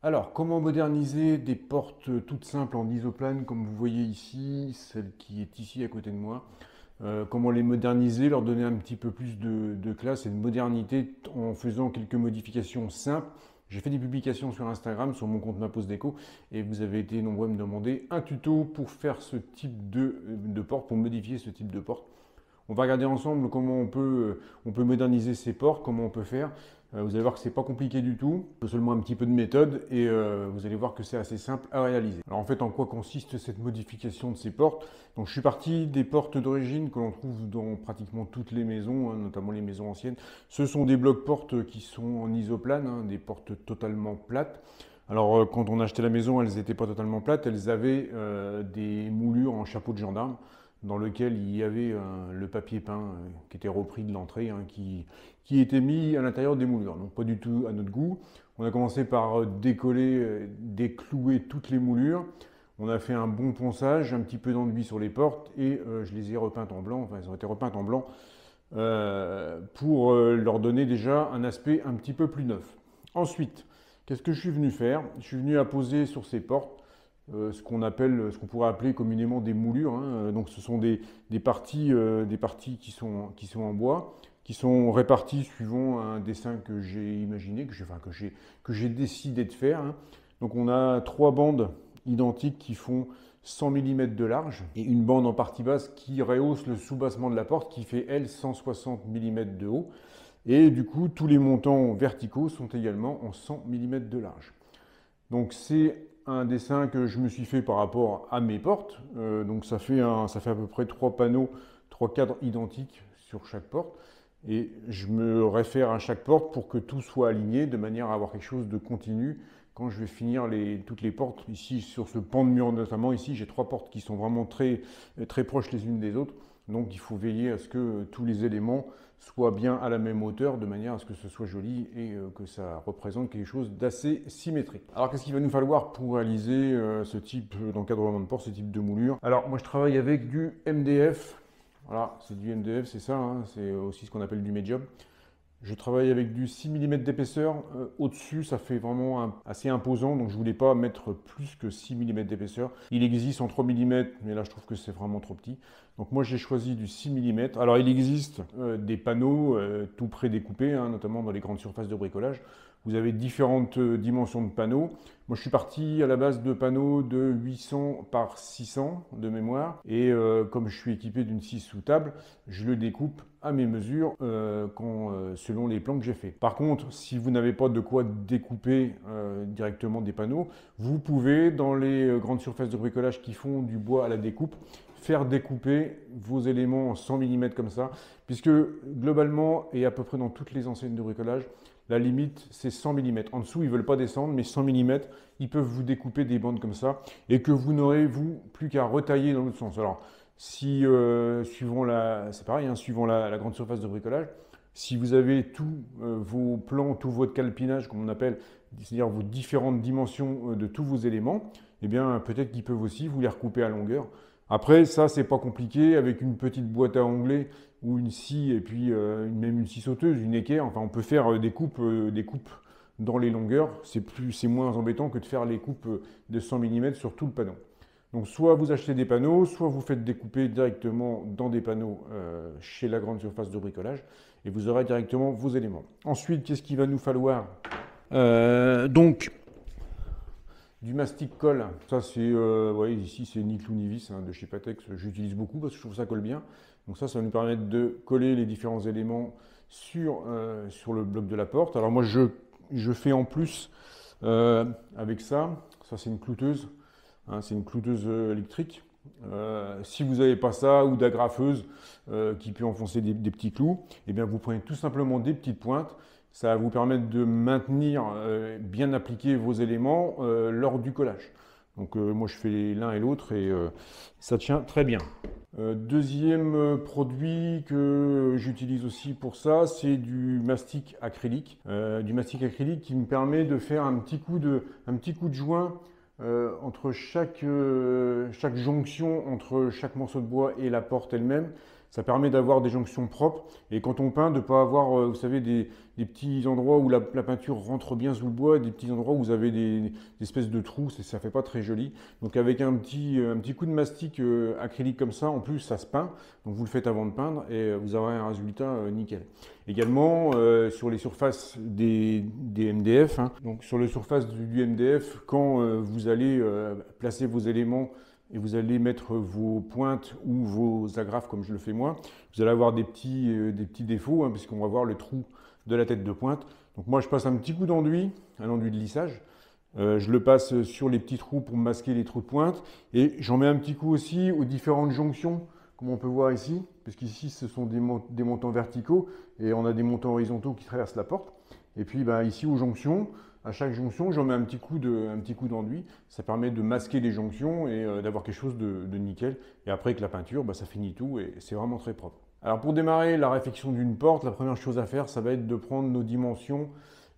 Alors, comment moderniser des portes toutes simples en isoplane, comme vous voyez ici, celle qui est ici à côté de moi. Comment les moderniser, leur donner un petit peu plus de classe et de modernité en faisant quelques modifications simples. J'ai fait des publications sur Instagram, sur mon compte Ma Pause Déco, et vous avez été nombreux à me demander un tuto pour faire ce type de porte, pour modifier ce type de porte. On va regarder ensemble comment on peut moderniser ces ports, comment on peut faire. Vous allez voir que c'est pas compliqué du tout, il faut seulement un petit peu de méthode et vous allez voir que c'est assez simple à réaliser. Alors en fait, en quoi consiste cette modification de ces portes? Donc je suis parti des portes d'origine que l'on trouve dans pratiquement toutes les maisons, hein, notamment les maisons anciennes. Ce sont des blocs portes qui sont en isoplane, hein, des portes totalement plates. Alors quand on a acheté la maison, elles n'étaient pas totalement plates, elles avaient des moulures en chapeau de gendarme dans lequel il y avait le papier peint qui était repris de l'entrée, hein, qui était mis à l'intérieur des moulures. Donc pas du tout à notre goût. On a commencé par décoller, déclouer toutes les moulures. On a fait un bon ponçage, un petit peu d'enduit sur les portes et je les ai repeintes en blanc, enfin elles ont été repeintes en blanc pour leur donner déjà un aspect un petit peu plus neuf. Ensuite, qu'est-ce que je suis venu faire? Je suis venu apposer sur ces portes ce qu'on appelle, ce qu'on pourrait appeler communément des moulures, hein. Donc ce sont des parties qui sont en bois, qui sont réparties suivant un dessin que j'ai imaginé, que j'ai décidé de faire, hein. Donc on a trois bandes identiques qui font 100 mm de large et une bande en partie basse qui rehausse le soubassement de la porte qui fait elle 160 mm de haut. Et du coup, tous les montants verticaux sont également en 100 mm de large. Donc c'est un dessin que je me suis fait par rapport à mes portes. Donc ça fait à peu près trois panneaux, trois cadres identiques sur chaque porte. Et je me réfère à chaque porte pour que tout soit aligné de manière à avoir quelque chose de continu quand je vais finir toutes les portes. Ici, sur ce pan de mur notamment, ici, j'ai trois portes qui sont vraiment très proches les unes des autres. Donc il faut veiller à ce que tous les éléments soient bien à la même hauteur, de manière à ce que ce soit joli et que ça représente quelque chose d'assez symétrique. Alors qu'est-ce qu'il va nous falloir pour réaliser ce type d'encadrement de porte, ce type de moulure? Alors moi je travaille avec du MDF. Voilà, c'est du MDF, c'est ça, hein, c'est aussi ce qu'on appelle du médium. Je travaille avec du 6 mm d'épaisseur. Au-dessus, ça fait vraiment assez imposant, donc je ne voulais pas mettre plus que 6 mm d'épaisseur. Il existe en 3 mm, mais là je trouve que c'est vraiment trop petit. Donc moi j'ai choisi du 6 mm. Alors il existe des panneaux tout prédécoupés, hein, notamment dans les grandes surfaces de bricolage. Vous avez différentes dimensions de panneaux. Moi, je suis parti à la base de panneaux de 800 par 600 de mémoire. Et comme je suis équipé d'une scie sous table, je le découpe à mes mesures selon les plans que j'ai fait. Par contre, si vous n'avez pas de quoi découper directement des panneaux, vous pouvez, dans les grandes surfaces de bricolage qui font du bois à la découpe, faire découper vos éléments en 100 mm comme ça, puisque globalement, et à peu près dans toutes les enseignes de bricolage, la limite, c'est 100 mm. En dessous, ils ne veulent pas descendre, mais 100 mm, ils peuvent vous découper des bandes comme ça et que vous n'aurez, vous, plus qu'à retailler dans l'autre sens. Alors, si, c'est pareil, hein, suivant la grande surface de bricolage, si vous avez tous vos plans, tout votre calpinage, comme on appelle, c'est-à-dire vos différentes dimensions de tous vos éléments, eh bien, peut-être qu'ils peuvent aussi vous les recouper à longueur. Après, ça, c'est pas compliqué. Avec une petite boîte à onglets ou une scie et puis même une scie sauteuse, une équerre. Enfin, on peut faire des coupes dans les longueurs. C'est moins embêtant que de faire les coupes de 100 mm sur tout le panneau. Donc, soit vous achetez des panneaux, soit vous faites découper directement dans des panneaux chez la grande surface de bricolage et vous aurez directement vos éléments. Ensuite, qu'est-ce qu'il va nous falloir? Donc, du mastic colle, ça c'est, ouais, ici c'est ni clou ni vis, hein, de chez Patex, j'utilise beaucoup parce que je trouve ça colle bien. Donc ça va nous permettre de coller les différents éléments sur le bloc de la porte. Alors moi je fais en plus avec ça c'est une clouteuse, hein, c'est une clouteuse électrique. Si vous n'avez pas ça ou d'agrafeuse qui peut enfoncer des petits clous, eh bien vous prenez tout simplement des petites pointes. Ça va vous permettre de maintenir bien appliquer vos éléments lors du collage. Donc moi je fais l'un et l'autre et ça tient très bien. Deuxième produit que j'utilise aussi pour ça, c'est du mastic acrylique. Du mastic acrylique qui me permet de faire un petit coup de joint entre chaque jonction entre chaque morceau de bois et la porte elle-même. Ça permet d'avoir des jonctions propres et quand on peint, de ne pas avoir, vous savez, des petits endroits où la peinture rentre bien sous le bois, des petits endroits où vous avez des espèces de trous, ça fait pas très joli. Donc avec un petit coup de mastic acrylique comme ça, en plus ça se peint, donc vous le faites avant de peindre et vous aurez un résultat nickel. Également sur les surfaces des MDF, hein, donc sur les surfaces du MDF, quand vous allez placer vos éléments et vous allez mettre vos pointes ou vos agrafes comme je le fais moi, vous allez avoir des petits défauts, hein, puisqu'on va voir le trou de la tête de pointe. Donc moi je passe un petit coup d'enduit, un enduit de lissage. Je le passe sur les petits trous pour masquer les trous de pointe. Et j'en mets un petit coup aussi aux différentes jonctions, comme on peut voir ici, puisqu'ici ce sont des montants verticaux et on a des montants horizontaux qui traversent la porte. Et puis ici aux jonctions, à chaque jonction, j'en mets un petit coup d'enduit. Ça permet de masquer les jonctions et d'avoir quelque chose de nickel. Et après avec la peinture, ça finit tout et c'est vraiment très propre. Alors pour démarrer la réfection d'une porte, la première chose à faire, ça va être de prendre nos dimensions,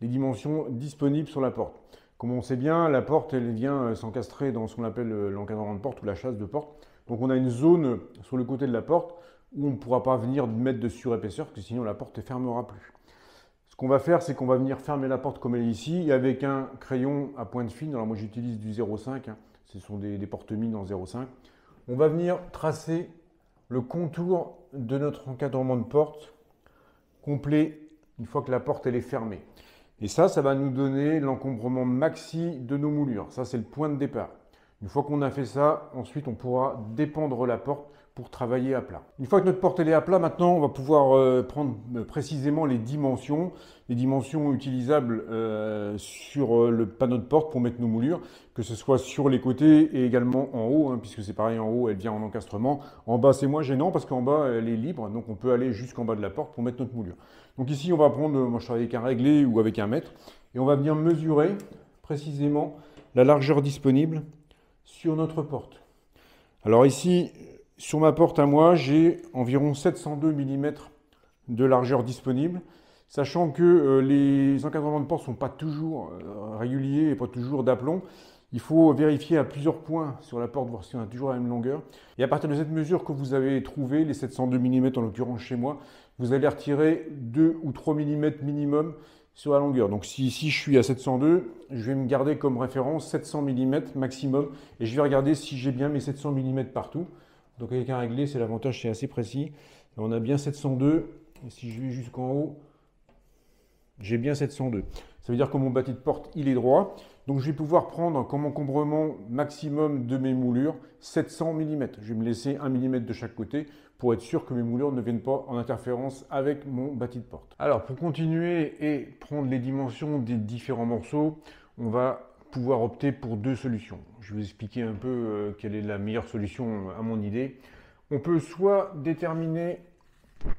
les dimensions disponibles sur la porte. Comme on sait bien, la porte, elle vient s'encastrer dans ce qu'on appelle l'encadrement de porte ou la chasse de porte. Donc on a une zone sur le côté de la porte où on ne pourra pas venir mettre de surépaisseur, parce que sinon la porte ne fermera plus. Ce qu'on va faire, c'est qu'on va venir fermer la porte comme elle est ici, et avec un crayon à pointe fine, alors moi j'utilise du 0,5, hein, ce sont des porte-mines en 0,5. On va venir tracer le contour de notre encadrement de porte complet une fois que la porte elle est fermée. Et ça va nous donner l'encombrement maxi de nos moulures. Ça, c'est le point de départ. Une fois qu'on a fait ça, ensuite, on pourra dépendre la porte pour travailler à plat. Une fois que notre porte elle est à plat, maintenant, on va pouvoir prendre précisément les dimensions utilisables sur le panneau de porte pour mettre nos moulures, que ce soit sur les côtés et également en haut, hein, puisque c'est pareil, en haut, elle vient en encastrement. En bas, c'est moins gênant parce qu'en bas, elle est libre, donc on peut aller jusqu'en bas de la porte pour mettre notre moulure. Donc ici, on va prendre, moi je travaille avec un réglé ou avec un mètre, et on va venir mesurer précisément la largeur disponible sur notre porte. Alors ici, sur ma porte à moi, j'ai environ 702 mm de largeur disponible, sachant que les encadrements de porte ne sont pas toujours réguliers et pas toujours d'aplomb. Il faut vérifier à plusieurs points sur la porte, voir si on a toujours la même longueur. Et à partir de cette mesure que vous avez trouvée, les 702 mm en l'occurrence chez moi, vous allez retirer 2 ou 3 mm minimum sur la longueur. Donc si ici je suis à 702, je vais me garder comme référence 700 mm maximum et je vais regarder si j'ai bien mes 700 mm partout. Donc avec un réglé, c'est l'avantage, c'est assez précis. On a bien 702 et si je vais jusqu'en haut, j'ai bien 702. Ça veut dire que mon bâti de porte, il est droit. Donc je vais pouvoir prendre comme encombrement maximum de mes moulures 700 mm. Je vais me laisser 1 mm de chaque côté pour être sûr que mes moulures ne viennent pas en interférence avec mon bâti de porte. Alors pour continuer et prendre les dimensions des différents morceaux, on va pouvoir opter pour deux solutions. Je vais vous expliquer un peu quelle est la meilleure solution à mon idée. On peut soit déterminer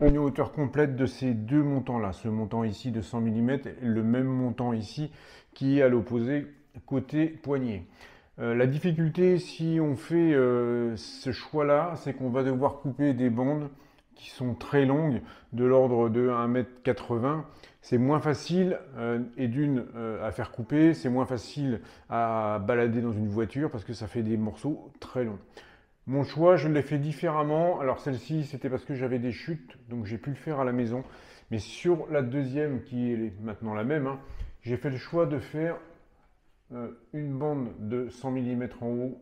une hauteur complète de ces deux montants-là, ce montant ici de 100 mm et le même montant ici qui est à l'opposé côté poignet. La difficulté si on fait ce choix-là, c'est qu'on va devoir couper des bandes qui sont très longues, de l'ordre de 1,80 m. C'est moins facile à faire couper, c'est moins facile à balader dans une voiture parce que ça fait des morceaux très longs. Mon choix, je l'ai fait différemment. Alors celle-ci, c'était parce que j'avais des chutes, donc j'ai pu le faire à la maison. Mais sur la deuxième, qui est maintenant la même, hein, j'ai fait le choix de faire une bande de 100 mm en haut,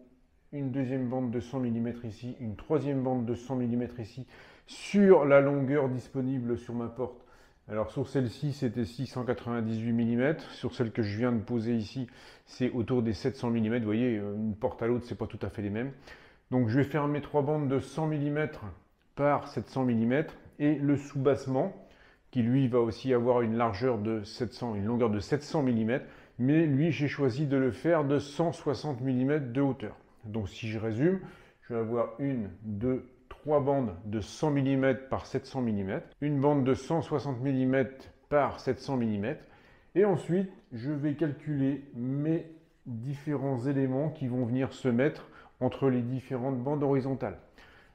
une deuxième bande de 100 mm ici, une troisième bande de 100 mm ici, sur la longueur disponible sur ma porte. Alors sur celle-ci, c'était 698 mm. Sur celle que je viens de poser ici, c'est autour des 700 mm. Vous voyez, une porte à l'autre, c'est pas tout à fait les mêmes. Donc je vais faire mes trois bandes de 100 mm par 700 mm et le soubassement qui lui va aussi avoir une largeur de 700, une longueur de 700 mm, mais lui j'ai choisi de le faire de 160 mm de hauteur. Donc si je résume, je vais avoir une, deux, trois bandes de 100 mm par 700 mm, une bande de 160 mm par 700 mm, et ensuite je vais calculer mes différents éléments qui vont venir se mettre entre les différentes bandes horizontales.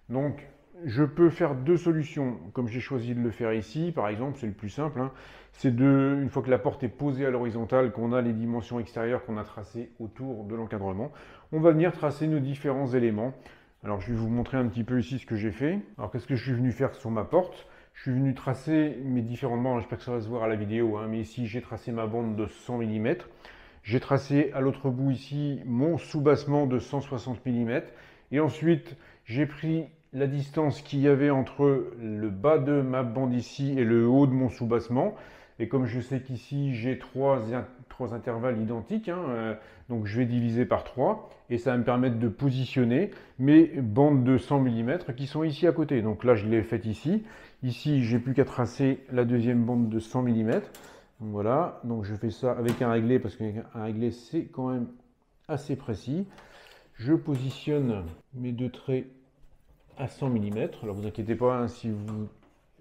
Donc, je peux faire deux solutions, comme j'ai choisi de le faire ici, par exemple, c'est le plus simple. Hein, c'est une fois que la porte est posée à l'horizontale, qu'on a les dimensions extérieures qu'on a tracées autour de l'encadrement, on va venir tracer nos différents éléments. Alors je vais vous montrer un petit peu ici ce que j'ai fait. Alors qu'est-ce que je suis venu faire sur ma porte? Je suis venu tracer mes différentes bandes, j'espère que ça va se voir à la vidéo, hein, mais ici j'ai tracé ma bande de 100 mm. J'ai tracé à l'autre bout ici mon soubassement de 160 mm. Et ensuite j'ai pris la distance qu'il y avait entre le bas de ma bande ici et le haut de mon soubassement. Et comme je sais qu'ici j'ai trois intervalles identiques, hein, donc je vais diviser par 3 et ça va me permettre de positionner mes bandes de 100 mm qui sont ici à côté. Donc là je l'ai fait ici. Ici j'ai plus qu'à tracer la deuxième bande de 100 mm. Donc voilà, donc je fais ça avec un réglé parce qu'un réglé c'est quand même assez précis. Je positionne mes deux traits à 100 mm. Alors vous inquiétez pas, hein, si vous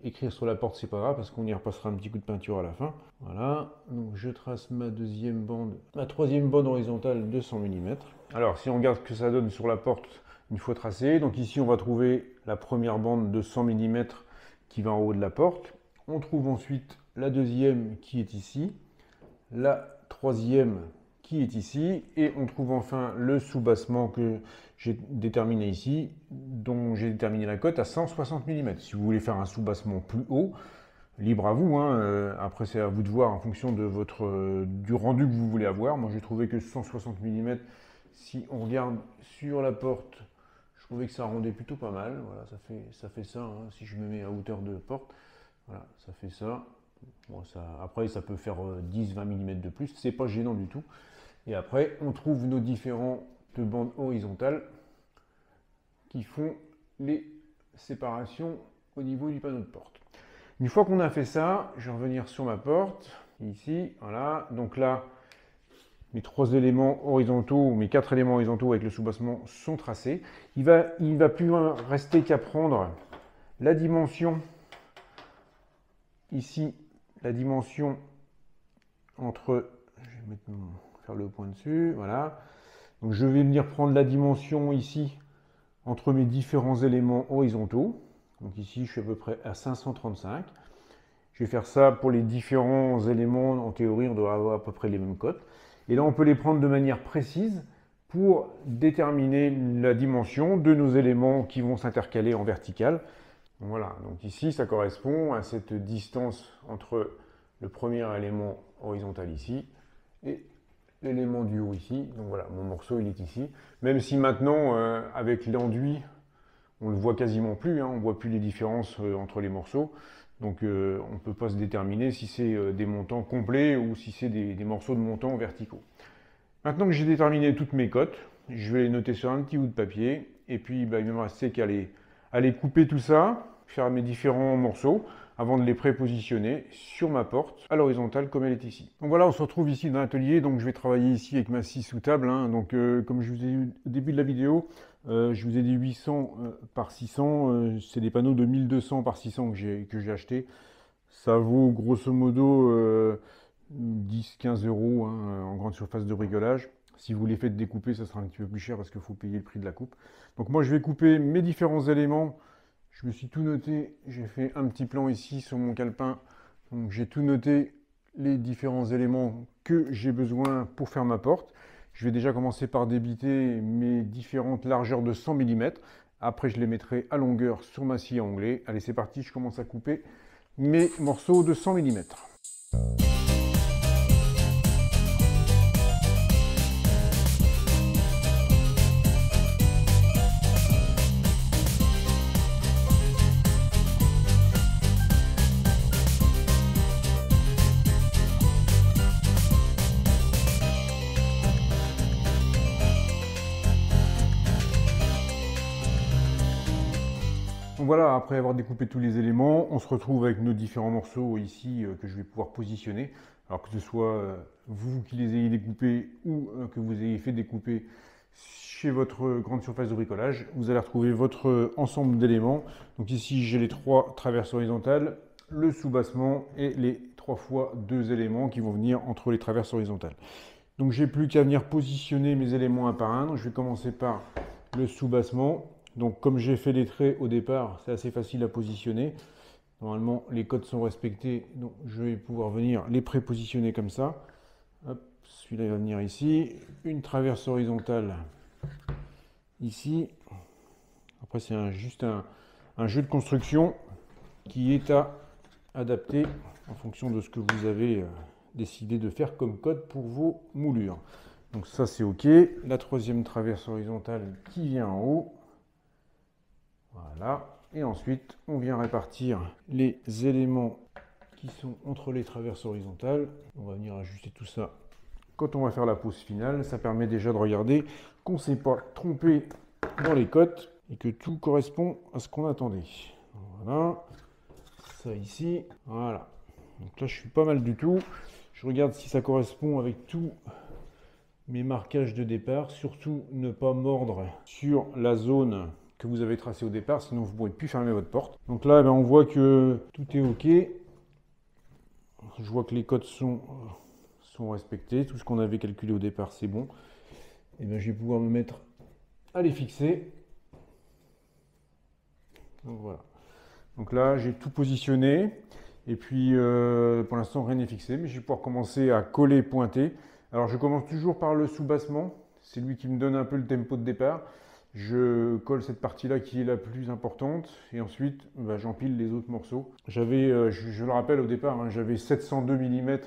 écrire sur la porte c'est pas grave parce qu'on y repassera un petit coup de peinture à la fin. Voilà, donc je trace ma deuxième bande, ma troisième bande horizontale de 100 mm. Alors si on regarde ce que ça donne sur la porte une fois tracée, donc ici on va trouver la première bande de 100 mm qui va en haut de la porte. On trouve ensuite la deuxième qui est ici, la troisième qui est ici, et on trouve enfin le soubassement que j'ai déterminé ici, dont j'ai déterminé la cote à 160 mm. Si vous voulez faire un soubassement plus haut, libre à vous, hein. Après c'est à vous de voir en fonction de du rendu que vous voulez avoir. Moi j'ai trouvé que 160 mm, si on regarde sur la porte, je trouvais que ça rendait plutôt pas mal. Voilà, ça fait ça, hein. Si je me mets à hauteur de porte, voilà, ça fait ça. Bon, après, ça peut faire 10-20 mm de plus, c'est pas gênant du tout. Et après, on trouve nos différentes bandes horizontales qui font les séparations au niveau du panneau de porte. Une fois qu'on a fait ça, je vais revenir sur ma porte, ici, voilà. Donc là, mes 3 éléments horizontaux, mes 4 éléments horizontaux avec le soubassement sont tracés. Il va plus loin rester qu'à prendre la dimension, ici, la dimension entre, je vais faire le point dessus, voilà. Donc je vais venir prendre la dimension ici entre mes différents éléments horizontaux. Donc ici je suis à peu près à 535. Je vais faire ça pour les différents éléments, en théorie on doit avoir à peu près les mêmes cotes. Et là on peut les prendre de manière précise pour déterminer la dimension de nos éléments qui vont s'intercaler en vertical. Voilà, donc ici ça correspond à cette distance entre le premier élément horizontal ici et l'élément du haut ici. Donc voilà, mon morceau il est ici. Même si maintenant avec l'enduit on ne le voit quasiment plus, hein, on ne voit plus les différences entre les morceaux. Donc on ne peut pas se déterminer si c'est des montants complets ou si c'est des morceaux de montants verticaux. Maintenant que j'ai déterminé toutes mes cotes, je vais les noter sur un petit bout de papier. Et puis bah, il ne me restait qu'à aller couper tout ça, faire mes différents morceaux avant de les prépositionner sur ma porte à l'horizontale comme elle est ici. Donc voilà, on se retrouve ici dans l'atelier. Donc je vais travailler ici avec ma scie sous table, hein. Donc comme je vous ai dit au début de la vidéo, je vous ai dit 800 par 600, c'est des panneaux de 1200 par 600 que j'ai acheté. Ça vaut grosso modo 10-15 euros, hein, en grande surface de bricolage. Si vous les faites découper, ça sera un petit peu plus cher parce qu'il faut payer le prix de la coupe. Donc moi je vais couper mes différents éléments. Je me suis tout noté, j'ai fait un petit plan ici sur mon calepin. Donc j'ai tout noté, les différents éléments que j'ai besoin pour faire ma porte. Je vais déjà commencer par débiter mes différentes largeurs de 100 mm. Après je les mettrai à longueur sur ma scie à onglet. Allez c'est parti, je commence à couper mes morceaux de 100 mm. Donc voilà, après avoir découpé tous les éléments, on se retrouve avec nos différents morceaux ici que je vais pouvoir positionner. Alors que ce soit vous qui les ayez découpés ou que vous ayez fait découper chez votre grande surface de bricolage, vous allez retrouver votre ensemble d'éléments. Donc ici j'ai les 3 traverses horizontales, le soubassement et les 3 fois 2 éléments qui vont venir entre les traverses horizontales. Donc j'ai plus qu'à venir positionner mes éléments un par un. Donc, je vais commencer par le soubassement. Donc comme j'ai fait les traits au départ, c'est assez facile à positionner. Normalement les codes sont respectés, donc je vais pouvoir venir les prépositionner comme ça. Hop, celui-là il va venir ici. Une traverse horizontale ici. Après, c'est juste un jeu de construction qui est à adapter en fonction de ce que vous avez décidé de faire comme code pour vos moulures. Donc ça, c'est OK. La troisième traverse horizontale qui vient en haut. Voilà. Et ensuite, on vient répartir les éléments qui sont entre les traverses horizontales. On va venir ajuster tout ça quand on va faire la pose finale. Ça permet déjà de regarder qu'on ne s'est pas trompé dans les cotes et que tout correspond à ce qu'on attendait. Voilà. Ça ici. Voilà. Donc là, je suis pas mal du tout. Je regarde si ça correspond avec tous mes marquages de départ. Surtout, ne pas mordre sur la zone que vous avez tracée au départ, sinon vous ne pourrez plus fermer votre porte. Donc là, on voit que tout est OK. Je vois que les cotes sont respectés. Tout ce qu'on avait calculé au départ, c'est bon. Et bien, je vais pouvoir me mettre à les fixer. Donc voilà. Donc là, j'ai tout positionné. Et puis, pour l'instant, rien n'est fixé. Mais je vais pouvoir commencer à coller, pointer. Alors, je commence toujours par le sous-bassement. C'est lui qui me donne un peu le tempo de départ. Je colle cette partie-là qui est la plus importante. Et ensuite, j'empile les autres morceaux. J'avais, je le rappelle au départ, j'avais 702 mm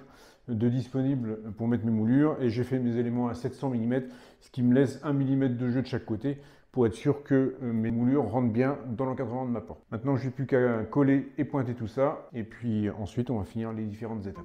de disponible pour mettre mes moulures et j'ai fait mes éléments à 700 mm, ce qui me laisse 1 mm de jeu de chaque côté pour être sûr que mes moulures rentrent bien dans l'encadrement de ma porte. Maintenant, je n'ai plus qu'à coller et pointer tout ça et puis ensuite on va finir les différentes étapes.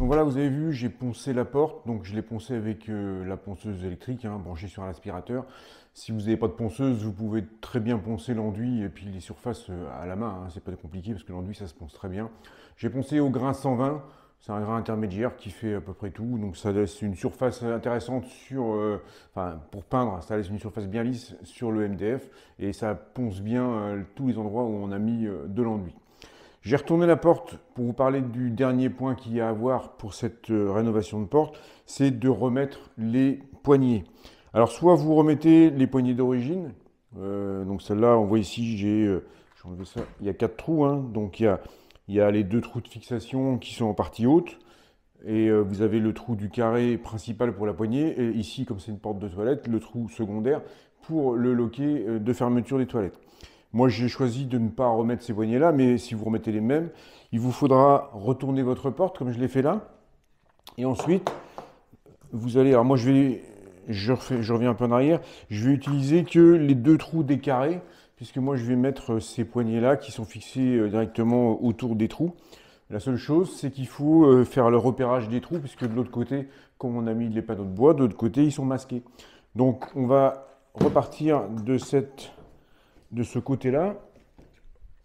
Donc voilà, vous avez vu, j'ai poncé la porte, donc je l'ai poncée avec la ponceuse électrique, branchée sur un aspirateur. Si vous n'avez pas de ponceuse, vous pouvez très bien poncer l'enduit et puis les surfaces à la main, c'est pas compliqué parce que l'enduit ça se ponce très bien. J'ai poncé au grain 120, c'est un grain intermédiaire qui fait à peu près tout, donc ça laisse une surface intéressante pour peindre, ça laisse une surface bien lisse sur le MDF et ça ponce bien tous les endroits où on a mis de l'enduit. J'ai retourné la porte pour vous parler du dernier point qu'il y a à voir pour cette rénovation de porte, c'est de remettre les poignées. Alors soit vous remettez les poignées d'origine, donc celle-là, on voit ici, j'ai enlevé ça, il y a 4 trous, donc il y a les 2 trous de fixation qui sont en partie haute, et vous avez le trou du carré principal pour la poignée, et ici, comme c'est une porte de toilette, le trou secondaire pour le loquet de fermeture des toilettes. Moi, j'ai choisi de ne pas remettre ces poignées-là, mais si vous remettez les mêmes, il vous faudra retourner votre porte, comme je l'ai fait là. Et ensuite, vous allez... Alors moi, je reviens un peu en arrière. Je vais utiliser que les 2 trous des carrés, puisque moi, je vais mettre ces poignées-là qui sont fixées directement autour des trous. La seule chose, c'est qu'il faut faire le repérage des trous, puisque de l'autre côté, comme on a mis les panneaux de bois, de l'autre côté, ils sont masqués. Donc, on va repartir de ce côté-là.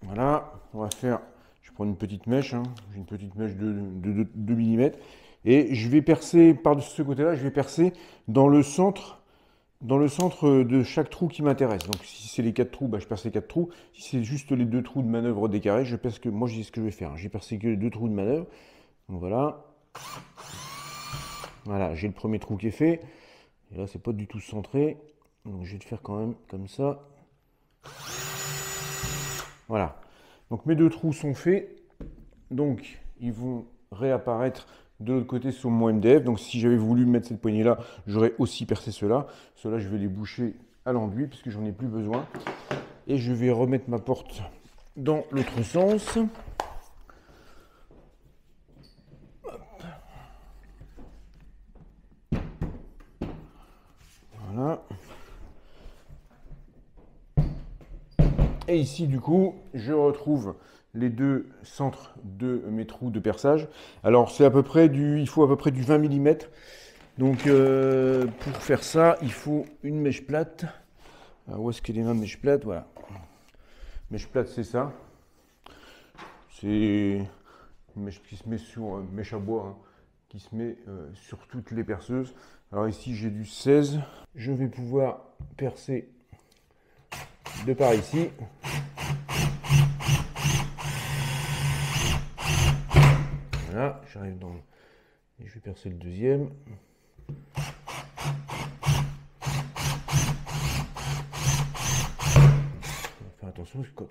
Voilà, on va faire, je prends une petite mèche, j'ai une petite mèche de 2 mm, et je vais percer par-dessus ce côté-là, je vais percer dans le centre de chaque trou qui m'intéresse. Donc si c'est les 4 trous, je perce les 4 trous. Si c'est juste les 2 trous de manœuvre des carrés, je perce que, moi je dis ce que je vais faire. J'ai percé que les 2 trous de manœuvre. Donc voilà, Voilà, j'ai le premier trou qui est fait. Et là, c'est pas du tout centré. Donc, je vais le faire quand même comme ça. Voilà. Donc, mes deux trous sont faits. Donc, ils vont réapparaître de l'autre côté sur mon MDF. Donc, si j'avais voulu mettre cette poignée-là, j'aurais aussi percé ceux-là. Ceux-là, je vais les boucher à l'enduit puisque j'en ai plus besoin. Et je vais remettre ma porte dans l'autre sens. Voilà. Et ici, du coup, je retrouve les deux centres de mes trous de perçage. Alors, c'est à peu près il faut à peu près du 20 mm. Donc, pour faire ça, il faut une mèche plate. Alors, où est-ce qu'elle est ma mèche plate? Voilà. Mèche plate, c'est ça. C'est une mèche qui se met sur mèche à bois, hein, qui se met sur toutes les perceuses. Alors ici, j'ai du 16. Je vais pouvoir percer de par ici. Voilà, j'arrive dans le... Et je vais percer le deuxième. Faire attention, parce que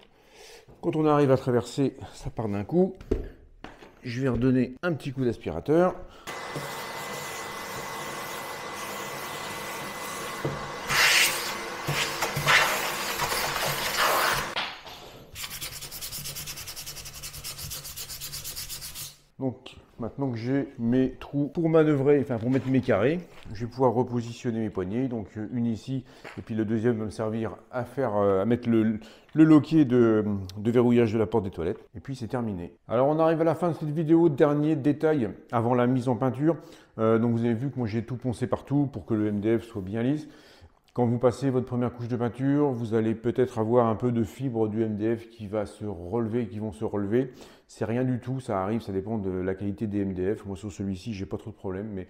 quand on arrive à traverser, ça part d'un coup. Je vais redonner un petit coup d'aspirateur. Donc, maintenant que j'ai mes trous pour manœuvrer, enfin pour mettre mes carrés, je vais pouvoir repositionner mes poignées. Donc, une ici, et puis le deuxième va me servir à faire, à mettre le loquet de verrouillage de la porte des toilettes. Et puis, c'est terminé. Alors, on arrive à la fin de cette vidéo. Dernier détail avant la mise en peinture. Donc, vous avez vu que moi, j'ai tout poncé partout pour que le MDF soit bien lisse. Quand vous passez votre première couche de peinture, vous allez peut-être avoir un peu de fibre du MDF qui va se relever, qui vont se relever. C'est rien du tout, ça arrive, ça dépend de la qualité des MDF. Moi sur celui-ci, j'ai pas trop de problème, mais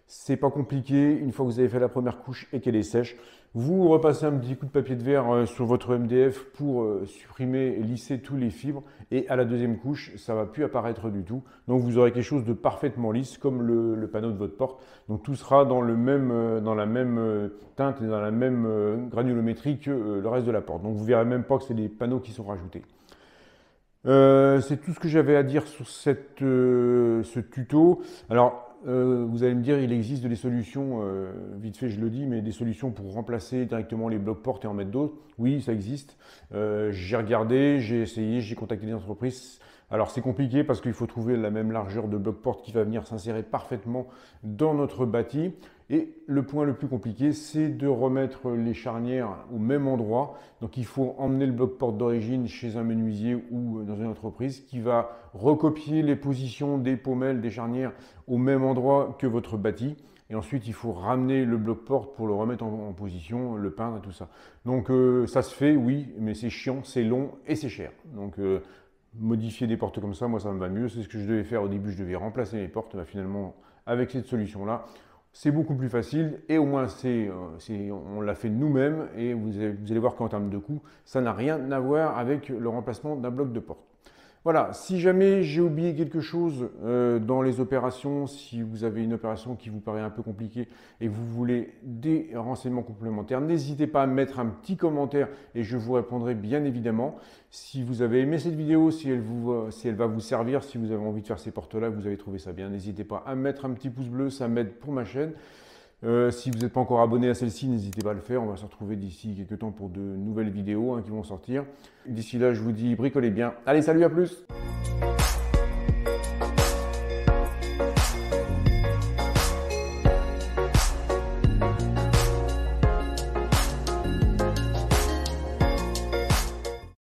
c'est pas compliqué. Une fois que vous avez fait la première couche et qu'elle est sèche, vous repassez un petit coup de papier de verre sur votre MDF pour supprimer et lisser tous les fibres. Et à la deuxième couche, ça ne va plus apparaître du tout. Donc vous aurez quelque chose de parfaitement lisse comme le panneau de votre porte. Donc tout sera dans la même teinte et dans la même granulométrie que le reste de la porte. Donc vous ne verrez même pas que c'est des panneaux qui sont rajoutés. C'est tout ce que j'avais à dire sur ce tuto. Alors, vous allez me dire, il existe des solutions, vite fait je le dis, mais des solutions pour remplacer directement les blocs portes et en mettre d'autres. Oui, ça existe. J'ai regardé, j'ai essayé, j'ai contacté des entreprises. Alors c'est compliqué parce qu'il faut trouver la même largeur de bloc porte qui va venir s'insérer parfaitement dans notre bâti. Et le point le plus compliqué, c'est de remettre les charnières au même endroit. Donc il faut emmener le bloc porte d'origine chez un menuisier ou dans une entreprise qui va recopier les positions des pommelles, des charnières au même endroit que votre bâti. Et ensuite, il faut ramener le bloc porte pour le remettre en position, le peindre et tout ça. Donc ça se fait, oui, mais c'est chiant, c'est long et c'est cher. Donc modifier des portes comme ça, moi ça me va mieux. C'est ce que je devais faire au début, je devais remplacer mes portes. Bah, finalement, avec cette solution-là, c'est beaucoup plus facile et au moins on l'a fait nous-mêmes et vous allez voir qu'en termes de coût, ça n'a rien à voir avec le remplacement d'un bloc de porte. Voilà, si jamais j'ai oublié quelque chose dans les opérations, si vous avez une opération qui vous paraît un peu compliquée et que vous voulez des renseignements complémentaires, n'hésitez pas à mettre un petit commentaire et je vous répondrai bien évidemment. Si vous avez aimé cette vidéo, si elle va vous servir, si vous avez envie de faire ces portes-là, que vous avez trouvé ça bien, n'hésitez pas à mettre un petit pouce bleu, ça m'aide pour ma chaîne. Si vous n'êtes pas encore abonné à celle-ci, n'hésitez pas à le faire. On va se retrouver d'ici quelques temps pour de nouvelles vidéos qui vont sortir. D'ici là, je vous dis bricolez bien. Allez, salut, à plus!